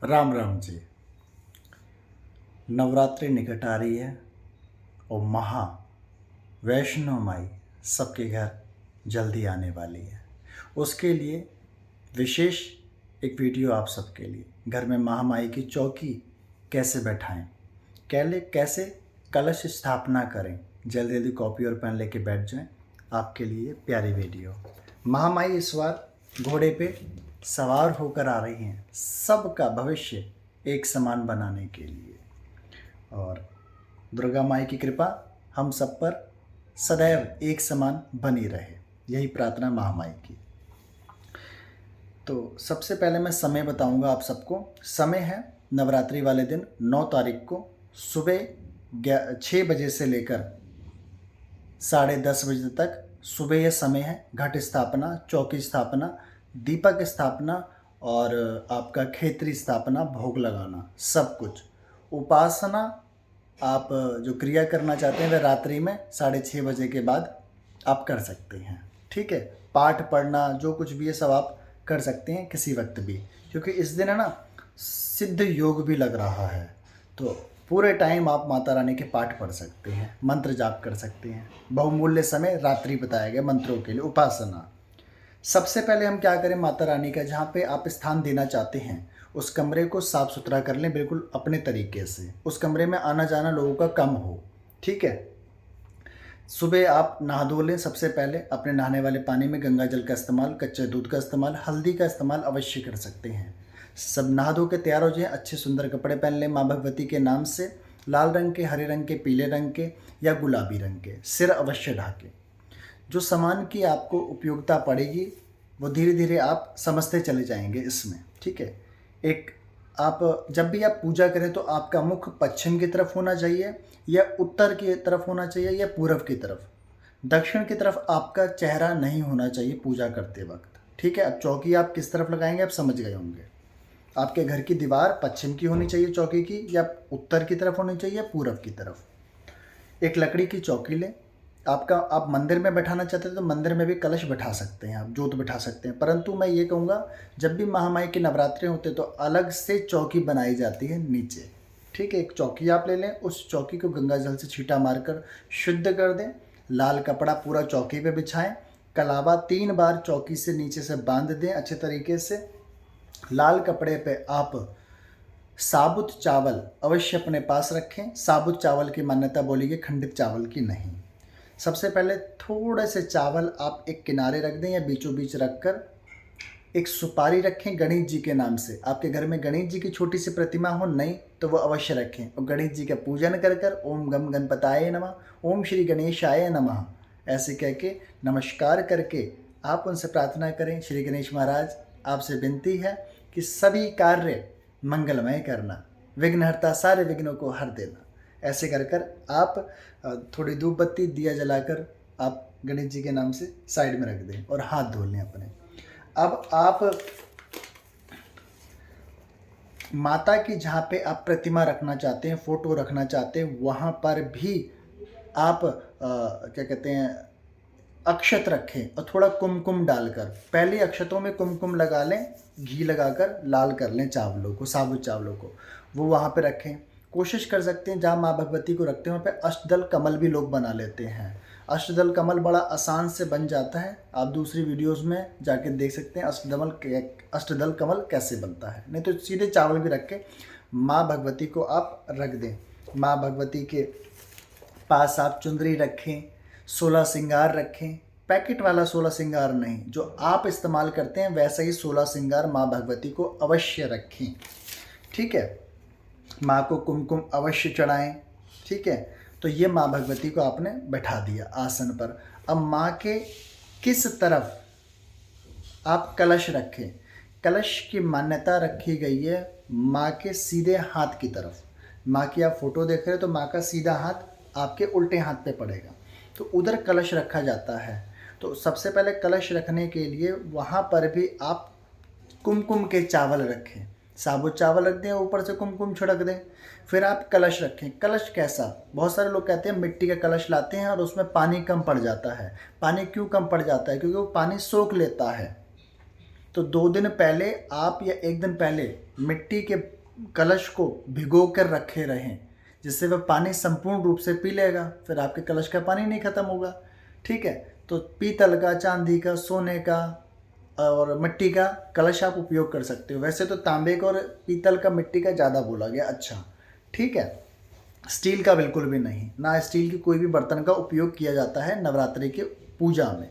राम राम जी। नवरात्रि निकट आ रही है और वैष्णो माई सबके घर जल्दी आने वाली है। उसके लिए विशेष एक वीडियो आप सबके लिए, घर में महामाई की चौकी कैसे बैठाएं, कैसे कलश स्थापना करें। जल्दी जल्दी कॉपी और पेन लेके बैठ जाएं, आपके लिए प्यारी वीडियो। महामाई इस बार घोड़े पे सवार होकर आ रही हैं, सबका भविष्य एक समान बनाने के लिए। और दुर्गा माई की कृपा हम सब पर सदैव एक समान बनी रहे, यही प्रार्थना महामाई की। तो सबसे पहले मैं समय बताऊंगा आप सबको। समय है नवरात्रि वाले दिन 9 तारीख को सुबह 6 बजे से लेकर 10:30 बजे तक सुबह यह समय है। घट स्थापना, चौकी स्थापना, दीपक स्थापना और आपका खेतरी स्थापना, भोग लगाना, सब कुछ। उपासना आप जो क्रिया करना चाहते हैं वह रात्रि में 6:30 बजे के बाद आप कर सकते हैं। ठीक है, पाठ पढ़ना जो कुछ भी है सब आप कर सकते हैं किसी वक्त भी, क्योंकि इस दिन है ना सिद्ध योग भी लग रहा है। तो पूरे टाइम आप माता रानी के पाठ पढ़ सकते हैं, मंत्र जाप कर सकते हैं। बहुमूल्य समय रात्रि बताया गया मंत्रों के लिए। उपासना, सबसे पहले हम क्या करें, माता रानी का जहाँ पे आप स्थान देना चाहते हैं उस कमरे को साफ़ सुथरा कर लें, बिल्कुल अपने तरीके से। उस कमरे में आना जाना लोगों का कम हो। ठीक है, सुबह आप नहा धो लें। सबसे पहले अपने नहाने वाले पानी में गंगा जल का इस्तेमाल, कच्चे दूध का इस्तेमाल, हल्दी का इस्तेमाल अवश्य कर सकते हैं। सब नहा धो के तैयार हो जाएं, अच्छे सुंदर कपड़े पहन लें माँ भगवती के नाम से, लाल रंग के, हरे रंग के, पीले रंग के या गुलाबी रंग के। सिर अवश्य ढाके। जो सामान की आपको उपयोगिता पड़ेगी वो धीरे धीरे आप समझते चले जाएंगे इसमें। ठीक है, एक आप जब भी आप पूजा करें तो आपका मुख पश्चिम की तरफ होना चाहिए या उत्तर की तरफ होना चाहिए या पूर्व की तरफ। दक्षिण की तरफ आपका चेहरा नहीं होना चाहिए पूजा करते वक्त। ठीक है, अब चौकी आप किस तरफ लगाएंगे आप समझ गए होंगे। आपके घर की दीवार पश्चिम की होनी चाहिए चौकी की, या उत्तर की तरफ होनी चाहिए, पूर्व की तरफ। एक लकड़ी की चौकी लें। आप मंदिर में बैठाना चाहते हैं तो मंदिर में भी कलश बैठा सकते हैं, आप जोत बैठा सकते हैं। परंतु मैं ये कहूँगा जब भी महामाई के नवरात्रे होते हैं तो अलग से चौकी बनाई जाती है नीचे। ठीक है, एक चौकी आप ले लें, उस चौकी को गंगा जल से छींटा मारकर शुद्ध कर दें। लाल कपड़ा पूरा चौकी पे बिछाएं। कलावा 3 बार चौकी से नीचे से बांध दें अच्छे तरीके से। लाल कपड़े पे आप साबुत चावल अवश्य अपने पास रखें। साबुत चावल की मान्यता बोली गई, खंडित चावल की नहीं। सबसे पहले थोड़े से चावल आप एक किनारे रख दें या बीचों बीच रखकर एक सुपारी रखें गणेश जी के नाम से। आपके घर में गणेश जी की छोटी सी प्रतिमा हो, नहीं तो वो अवश्य रखें और गणेश जी का पूजन कर कर ओम गम गणपताय नमः, ओम श्री गणेशाय नमः ऐसे कह के नमस्कार करके आप उनसे प्रार्थना करें, श्री गणेश महाराज आपसे विनती है कि सभी कार्य मंगलमय करना, विघ्नहर्ता सारे विघ्नों को हर देना। ऐसे कर कर आप थोड़ी धूप बत्ती दिया जलाकर आप गणेश जी के नाम से साइड में रख दें और हाथ धो लें अपने। अब आप माता की जहाँ पे आप प्रतिमा रखना चाहते हैं, फोटो रखना चाहते हैं, वहाँ पर भी आप क्या कहते हैं अक्षत रखें और थोड़ा कुमकुम डालकर, पहले अक्षतों में कुमकुम लगा लें, घी लगाकर लाल कर लें चावलों को, साबुत चावलों को, वो वहाँ पे रखें। कोशिश कर सकते हैं जहाँ माँ भगवती को रखते हैं वहाँ पे अष्टदल कमल भी लोग बना लेते हैं। अष्टदल कमल बड़ा आसान से बन जाता है, आप दूसरी वीडियोस में जाके देख सकते हैं अष्टदल कमल कैसे बनता है। नहीं तो सीधे चावल भी रख के माँ भगवती को आप रख दें। माँ भगवती के पास आप चुंदरी रखें, 16 श्रृंगार रखें। पैकेट वाला 16 श्रृंगार नहीं, जो आप इस्तेमाल करते हैं वैसा ही 16 श्रृंगार माँ भगवती को अवश्य रखें। ठीक है, माँ को कुमकुम अवश्य चढ़ाएं। ठीक है, तो ये माँ भगवती को आपने बैठा दिया आसन पर। अब माँ के किस तरफ आप कलश रखें, कलश की मान्यता रखी गई है माँ के सीधे हाथ की तरफ। माँ की आप फोटो देख रहे हो तो माँ का सीधा हाथ आपके उल्टे हाथ पे पड़ेगा, तो उधर कलश रखा जाता है। तो सबसे पहले कलश रखने के लिए वहाँ पर भी आप कुमकुम के चावल रखें, साबुत चावल रख दें, ऊपर से कुमकुम छिड़क दें। फिर आप कलश रखें। कलश कैसा, बहुत सारे लोग कहते हैं मिट्टी का कलश लाते हैं और उसमें पानी कम पड़ जाता है। पानी क्यों कम पड़ जाता है? क्योंकि वो पानी सोख लेता है। तो 2 दिन पहले आप या 1 दिन पहले मिट्टी के कलश को भिगो कर रखे रहें, जिससे वह पानी संपूर्ण रूप से पी लेगा, फिर आपके कलश का पानी नहीं खत्म होगा। ठीक है, तो पीतल का, चांदी का, सोने का और मिट्टी का कलश आप उपयोग कर सकते हो। वैसे तो तांबे का और पीतल का, मिट्टी का ज़्यादा बोला गया। अच्छा, ठीक है, स्टील का बिल्कुल भी नहीं, ना स्टील की कोई भी बर्तन का उपयोग किया जाता है नवरात्रि के पूजा में,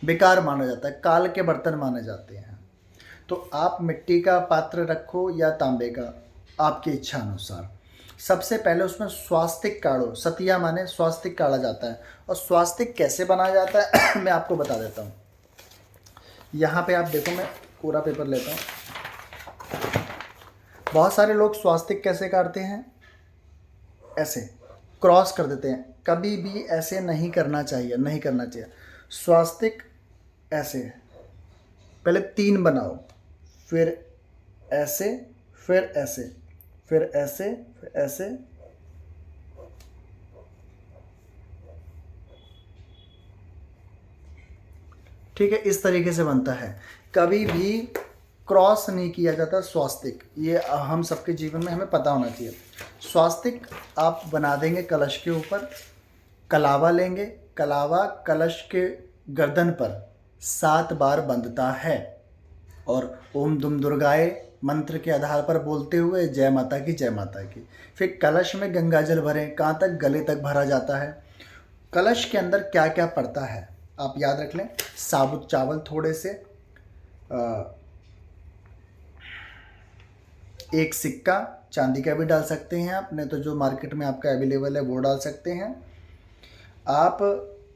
बेकार माना जाता है, काल के बर्तन माने जाते हैं। तो आप मिट्टी का पात्र रखो या तांबे का, आपकी इच्छा अनुसार। सबसे पहले उसमें स्वास्तिक काढ़ो, सतिया माने स्वास्तिक काढ़ा जाता है। और स्वास्तिक कैसे बनाया जाता है मैं आपको बता देता हूँ। यहाँ पे आप देखो, मैं पूरा पेपर लेता हूँ। बहुत सारे लोग स्वास्तिक कैसे काटते हैं, ऐसे क्रॉस कर देते हैं। कभी भी ऐसे नहीं करना चाहिए, नहीं करना चाहिए। स्वास्तिक ऐसे, पहले 3 बनाओ, फिर ऐसे, फिर ऐसे, फिर ऐसे, फिर ऐसे, ठीक है, इस तरीके से बनता है। कभी भी क्रॉस नहीं किया जाता स्वास्तिक, ये हम सबके जीवन में हमें पता होना चाहिए। स्वास्तिक आप बना देंगे कलश के ऊपर, कलावा लेंगे, कलावा कलश के गर्दन पर 7 बार बंधता है और ओम दुम दुर्गाए मंत्र के आधार पर बोलते हुए जय माता की, जय माता की। फिर कलश में गंगा जल भरें, कहाँ तक, गले तक भरा जाता है। कलश के अंदर क्या क्या पड़ता है आप याद रख लें। साबुत चावल थोड़े से, 1 सिक्का चांदी का भी डाल सकते हैं आप, नहीं तो जो मार्केट में आपका अवेलेबल है वो डाल सकते हैं आप।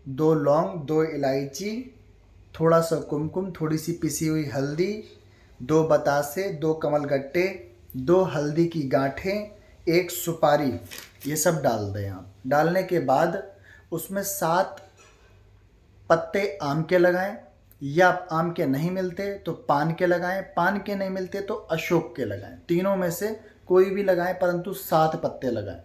2 लौंग, 2 इलायची, थोड़ा सा कुमकुम, थोड़ी सी पिसी हुई हल्दी, 2 बतासे, 2 कमलगट्टे, 2 हल्दी की गांठें, 1 सुपारी, ये सब डाल दें आप। डालने के बाद उसमें 7 पत्ते आम के लगाएं, या आम के नहीं मिलते तो पान के लगाएं, पान के नहीं मिलते तो अशोक के लगाएं। तीनों में से कोई भी लगाएं, परंतु 7 पत्ते लगाएं।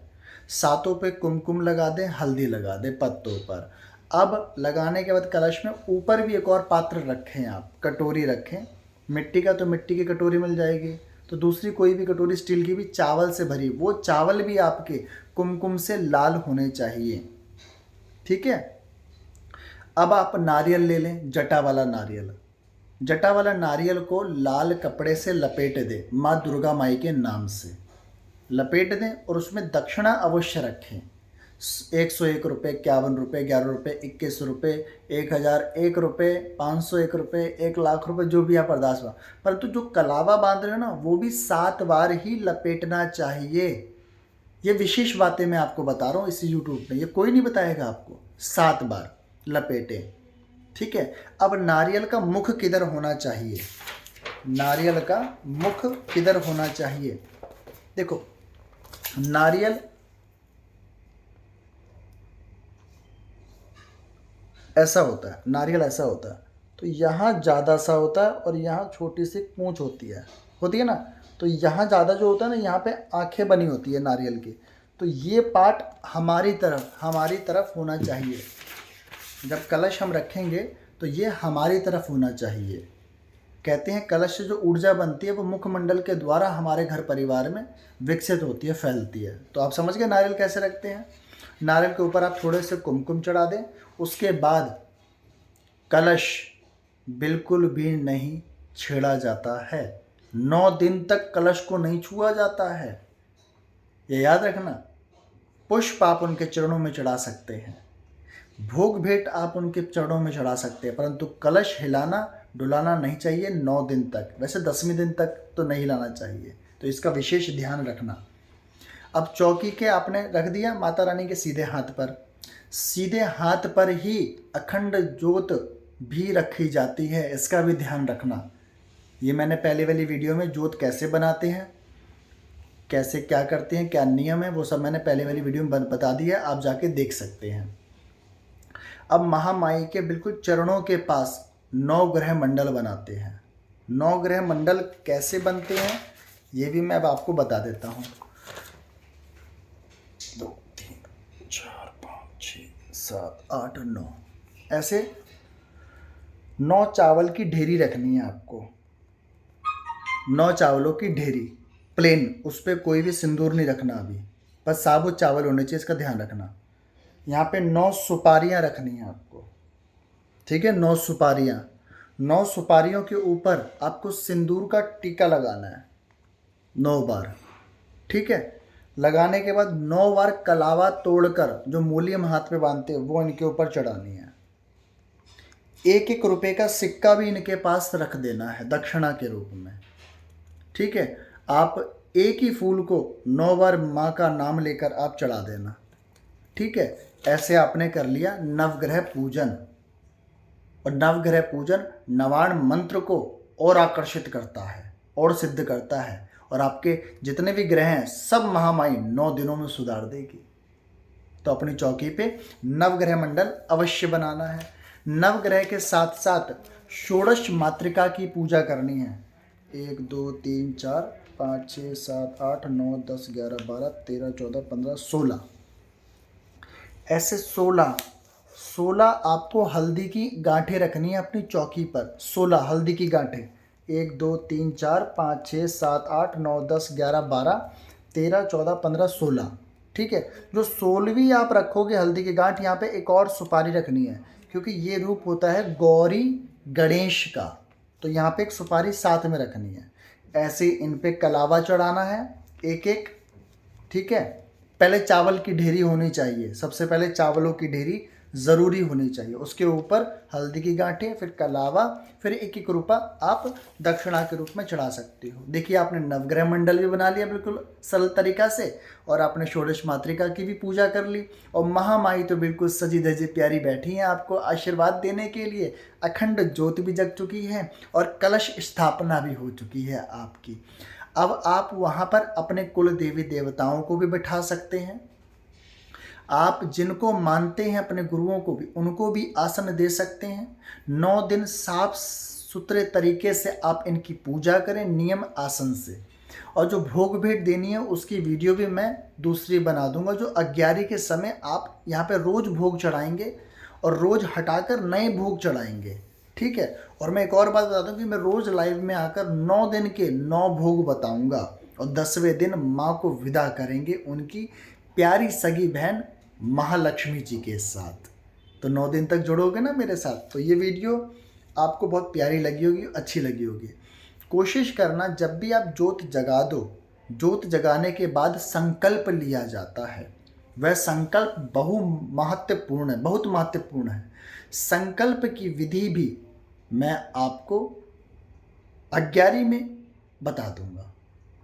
7 पे कुमकुम लगा दें, हल्दी लगा दें पत्तों पर। अब लगाने के बाद कलश में ऊपर भी एक और पात्र रखें आप, कटोरी रखें। मिट्टी का तो मिट्टी की कटोरी मिल जाएगी, तो दूसरी कोई भी कटोरी स्टील की भी चावल से भरी, वो चावल भी आपके कुमकुम से लाल होने चाहिए। ठीक है, अब आप नारियल ले लें, जटा वाला नारियल। जटा वाला नारियल को लाल कपड़े से लपेट दें, माँ दुर्गा माई के नाम से लपेट दें, और उसमें दक्षिणा अवश्य रखें। 101 रुपये, 51 रुपये, 11 रुपये, 21 रुपये, 1001 रुपये, 501 रुपये, 1,00,000 रुपये, जो भी आप अरदास में। परंतु जो कलावा बांध रहे हो ना, वो भी 7 बार ही लपेटना चाहिए। ये विशेष बातें मैं आपको बता रहा हूँ इस यूट्यूब पे, ये कोई नहीं बताएगा आपको। 7 बार लपेटें, ठीक है। अब नारियल का मुख किधर होना चाहिए, नारियल का मुख किधर होना चाहिए। देखो, नारियल ऐसा होता है, नारियल ऐसा होता है, तो यहाँ ज़्यादा सा होता है और यहाँ छोटी सी पूंछ होती है ना। तो यहाँ ज़्यादा जो होता है ना, यहाँ पे आंखें बनी होती है नारियल की, तो ये पार्ट हमारी तरफ होना चाहिए। जब कलश हम रखेंगे तो ये हमारी तरफ होना चाहिए। कहते हैं कलश से जो ऊर्जा बनती है वो मुखमंडल के द्वारा हमारे घर परिवार में विकसित होती है, फैलती है। तो आप समझ गए नारियल कैसे रखते हैं। नारियल के ऊपर आप थोड़े से कुमकुम चढ़ा दें। उसके बाद कलश बिल्कुल भी नहीं छेड़ा जाता है। 9 दिन तक कलश को नहीं छुआ जाता है, ये याद रखना। पुष्प आप उनके चरणों में चढ़ा सकते हैं, भोग भेंट आप उनके चरणों में चढ़ा सकते हैं, परंतु कलश हिलाना डुलाना नहीं चाहिए 9 दिन तक। वैसे 10वें दिन तक तो नहीं हिलाना चाहिए, तो इसका विशेष ध्यान रखना। अब चौकी के आपने रख दिया माता रानी के सीधे हाथ पर ही अखंड ज्योत भी रखी जाती है, इसका भी ध्यान रखना। ये मैंने पहले वाली वीडियो में ज्योत कैसे बनाते हैं, कैसे क्या करते हैं, क्या नियम है, वो सब मैंने पहले वाली वीडियो में बता दिया, आप जाके देख सकते हैं। अब महामाई के बिल्कुल चरणों के पास 9 ग्रह मंडल बनाते हैं। 9 ग्रह मंडल कैसे बनते हैं ये भी मैं अब आपको बता देता हूँ। 2 3 4 5 6 7 8 9 ऐसे 9 चावल की ढेरी रखनी है आपको। 9 चावलों की ढेरी प्लेन, उस पर कोई भी सिंदूर नहीं रखना अभी, बस साबुत चावल होने चाहिए, इसका ध्यान रखना। यहाँ पे 9 सुपारियाँ रखनी है आपको, ठीक है, 9 सुपारियाँ। 9 सुपारियों के ऊपर आपको सिंदूर का टीका लगाना है 9 बार, ठीक है। लगाने के बाद 9 बार कलावा तोड़कर जो मूली हम हाथ पे बांधते हैं वो इनके ऊपर चढ़ानी है। 1-1 रुपए का सिक्का भी इनके पास रख देना है दक्षिणा के रूप में, ठीक है। आप एक ही फूल को 9 बार माँ का नाम लेकर आप चढ़ा देना, ठीक है। ऐसे आपने कर लिया नवग्रह पूजन। और नवग्रह पूजन नवाण मंत्र को और आकर्षित करता है और सिद्ध करता है, और आपके जितने भी ग्रह हैं सब महामाई 9 दिनों में सुधार देगी। तो अपनी चौकी पे नवग्रह मंडल अवश्य बनाना है। नवग्रह के साथ साथ षोडश मातृका की पूजा करनी है। 1 2 3 4 5 6 7 8 9 10 11 12 13 14 15 16, ऐसे 16 आपको हल्दी की गांठें रखनी है अपनी चौकी पर। 16 हल्दी की गांठें, 1 2 3 4 5 6 7 8 9 10 11 12 13 14 15 16, ठीक है। जो 16वीं आप रखोगे हल्दी की गांठ, यहाँ पे एक और सुपारी रखनी है, क्योंकि ये रूप होता है गौरी गणेश का, तो यहाँ पे एक सुपारी साथ में रखनी है। ऐसे इन पे कलावा चढ़ाना है 1-1, ठीक है। पहले चावल की ढेरी होनी चाहिए, सबसे पहले चावलों की ढेरी ज़रूरी होनी चाहिए, उसके ऊपर हल्दी की गांठें, फिर कलावा, फिर 1-1 रुपया आप दक्षिणा के रूप में चढ़ा सकते हो। देखिए आपने नवग्रह मंडल भी बना लिया बिल्कुल सरल तरीका से, और आपने षोडश मातृका की भी पूजा कर ली, और महामाई तो बिल्कुल सजी धजी प्यारी बैठी हैं आपको आशीर्वाद देने के लिए। अखंड ज्योति भी जग चुकी है और कलश स्थापना भी हो चुकी है आपकी। अब आप वहाँ पर अपने कुल देवी देवताओं को भी बिठा सकते हैं, आप जिनको मानते हैं अपने गुरुओं को भी, उनको भी आसन दे सकते हैं। 9 दिन साफ सुथरे तरीके से आप इनकी पूजा करें नियम आसन से। और जो भोग भेंट देनी है उसकी वीडियो भी मैं दूसरी बना दूंगा, जो 11 के समय आप यहाँ पे रोज़ भोग चढ़ाएंगे और रोज़ हटाकर नए भोग चढ़ाएंगे, ठीक है। और मैं एक और बात बता दूं कि मैं रोज़ लाइव में आकर 9 दिन के 9 भोग बताऊंगा, और 10वें दिन माँ को विदा करेंगे उनकी प्यारी सगी बहन महालक्ष्मी जी के साथ। तो 9 दिन तक जुड़ोगे ना मेरे साथ, तो ये वीडियो आपको बहुत प्यारी लगी होगी, अच्छी लगी होगी। कोशिश करना जब भी आप जोत जगा दो, जोत जगाने के बाद संकल्प लिया जाता है, वह संकल्प बहुत महत्वपूर्ण है। संकल्प की विधि भी मैं आपको 11 में बता दूंगा,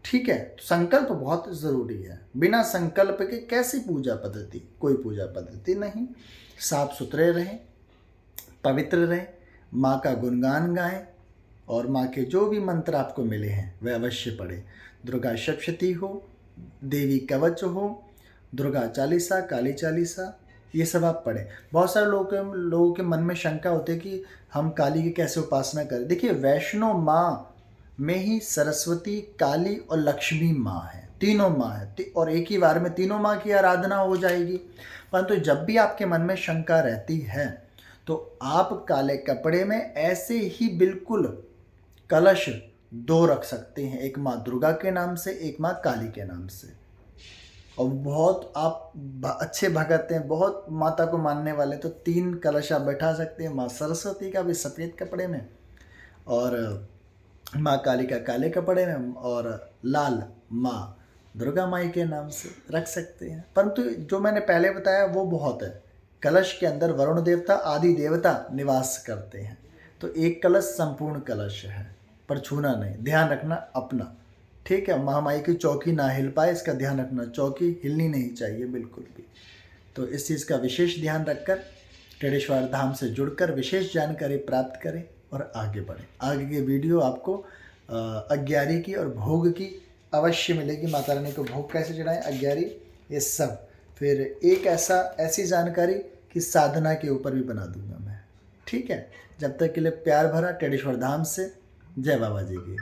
ठीक है। संकल्प बहुत ज़रूरी है, बिना संकल्प के कैसी पूजा पद्धति, कोई पूजा पद्धति नहीं। साफ सुथरे रहें, पवित्र रहें, माँ का गुणगान गाएं, और माँ के जो भी मंत्र आपको मिले हैं वह अवश्य पढ़ें। दुर्गा सप्तशती हो, देवी कवच हो, दुर्गा चालीसा, काली चालीसा, ये सब आप पढ़ें। बहुत सारे लोगों के मन में शंका होती है कि हम काली की कैसे उपासना करें। देखिए वैष्णो माँ में ही सरस्वती, काली और लक्ष्मी माँ है, तीनों माँ है, और एक ही बार में तीनों माँ की आराधना हो जाएगी। परंतु जब भी आपके मन में शंका रहती है तो आप काले कपड़े में ऐसे ही बिल्कुल कलश 2 रख सकते हैं, एक माँ दुर्गा के नाम से, एक माँ काली के नाम से। और बहुत आप अच्छे भगत हैं, बहुत माता को मानने वाले, तो 3 कलश आप बैठा सकते हैं, माँ सरस्वती का भी सफ़ेद कपड़े में, और माँ काली का काले कपड़े में, और लाल माँ दुर्गा माई के नाम से रख सकते हैं। परंतु जो मैंने पहले बताया वो बहुत है, कलश के अंदर वरुण देवता आदि देवता निवास करते हैं, तो एक कलश संपूर्ण कलश है, पर छूना नहीं, ध्यान रखना अपना, ठीक है। महामाई की चौकी ना हिल पाए इसका ध्यान रखना, चौकी हिलनी नहीं चाहिए बिल्कुल भी। तो इस चीज़ का विशेष ध्यान रखकर टेढ़ेश्वर धाम से जुड़कर विशेष जानकारी प्राप्त करें और आगे बढ़ें। आगे की वीडियो आपको 11 की और भोग की अवश्य मिलेगी, माता रानी को भोग कैसे चढ़ाएं, 11 ये सब, फिर एक ऐसी जानकारी कि साधना के ऊपर भी बना दूंगा मैं, ठीक है। जब तक के लिए प्यार भरा टेढ़ेश्वर धाम से, जय बाबा जी की।